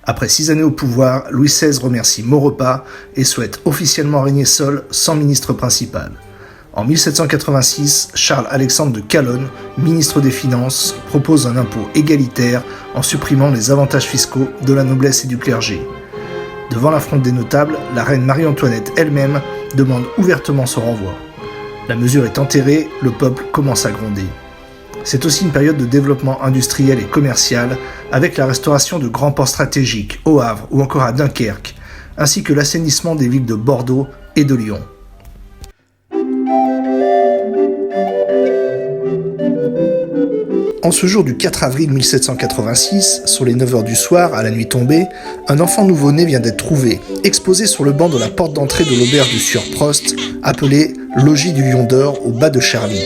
Après 6 années au pouvoir, Louis XVI remercie Maurepas et souhaite officiellement régner seul, sans ministre principal. En 1786, Charles-Alexandre de Calonne, ministre des Finances, propose un impôt égalitaire en supprimant les avantages fiscaux de la noblesse et du clergé. Devant l'affront des notables, la reine Marie-Antoinette elle-même demande ouvertement son renvoi. La mesure est enterrée, le peuple commence à gronder. C'est aussi une période de développement industriel et commercial, avec la restauration de grands ports stratégiques au Havre ou encore à Dunkerque, ainsi que l'assainissement des villes de Bordeaux et de Lyon. En ce jour du 4 avril 1786, sur les 9h du soir, à la nuit tombée, un enfant nouveau-né vient d'être trouvé, exposé sur le banc de la porte d'entrée de l'auberge du sieur Prost, appelée Logis du Lion d'Or, au bas de Charly.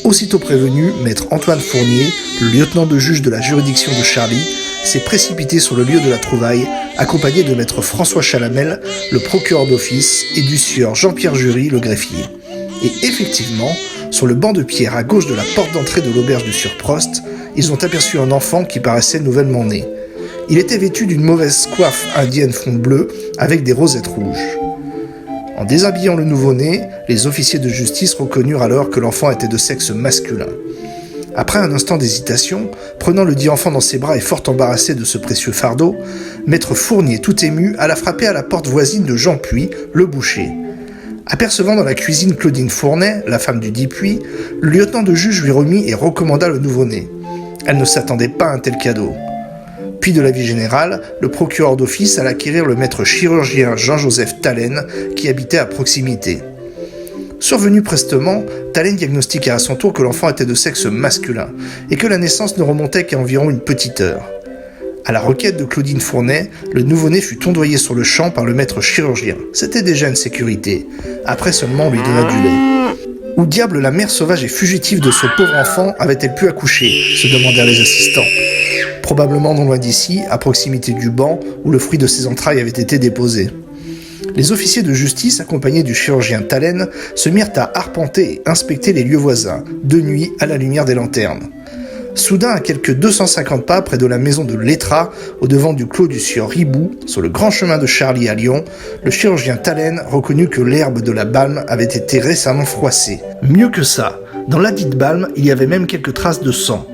Aussitôt prévenu, maître Antoine Fournier, le lieutenant de juge de la juridiction de Charly, s'est précipité sur le lieu de la trouvaille, accompagné de maître François Chalamel, le procureur d'office, et du sieur Jean-Pierre Jury, le greffier. Et effectivement, sur le banc de pierre à gauche de la porte d'entrée de l'auberge du sieur Prost, ils ont aperçu un enfant qui paraissait nouvellement né. Il était vêtu d'une mauvaise coiffe indienne fond bleu avec des rosettes rouges. En déshabillant le nouveau-né, les officiers de justice reconnurent alors que l'enfant était de sexe masculin. Après un instant d'hésitation, prenant le dit enfant dans ses bras et fort embarrassé de ce précieux fardeau, maître Fournier, tout ému, alla frapper à la porte voisine de Jean Puy, le boucher. Apercevant dans la cuisine Claudine Fournet, la femme du dit Puy, le lieutenant de juge lui remit et recommanda le nouveau-né. Elle ne s'attendait pas à un tel cadeau. Puis de l'avis général, le procureur d'office alla acquérir le maître chirurgien Jean-Joseph Tallène, qui habitait à proximité. Survenu prestement, Tallène diagnostiqua à son tour que l'enfant était de sexe masculin, et que la naissance ne remontait qu'à environ une petite heure. À la requête de Claudine Fournet, le nouveau-né fut ondoyé sur le champ par le maître chirurgien. C'était déjà une sécurité. Après seulement, on lui donna du lait. Où diable la mère sauvage et fugitive de ce pauvre enfant avait-elle pu accoucher ? Se demandèrent les assistants. Probablement non loin d'ici, à proximité du banc où le fruit de ses entrailles avait été déposé. Les officiers de justice, accompagnés du chirurgien Tallène, se mirent à arpenter et inspecter les lieux voisins, de nuit à la lumière des lanternes. Soudain, à quelques 250 pas près de la maison de Letras, au-devant du clos du sieur Ribou, sur le grand chemin de Charly à Lyon, le chirurgien Tallène reconnut que l'herbe de la balme avait été récemment froissée. Mieux que ça, dans ladite balme, il y avait même quelques traces de sang.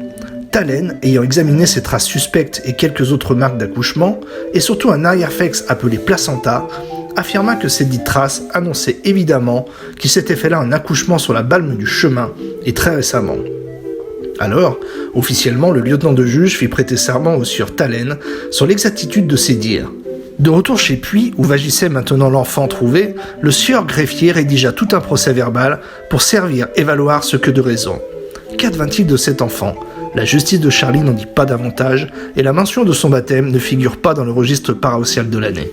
Tallène, ayant examiné ces traces suspectes et quelques autres marques d'accouchement, et surtout un arrière-fex appelé placenta, affirma que ces dites traces annonçaient évidemment qu'il s'était fait là un accouchement sur la balme du chemin, et très récemment. Alors, officiellement, le lieutenant de juge fit prêter serment au sieur Tallène sur l'exactitude de ces dires. De retour chez Puy, où vagissait maintenant l'enfant trouvé, le sieur greffier rédigea tout un procès-verbal pour servir et valoir ce que de raison. Qu'advint-il de cet enfant ? La justice de Charly n'en dit pas davantage, et la mention de son baptême ne figure pas dans le registre paroissial de l'année.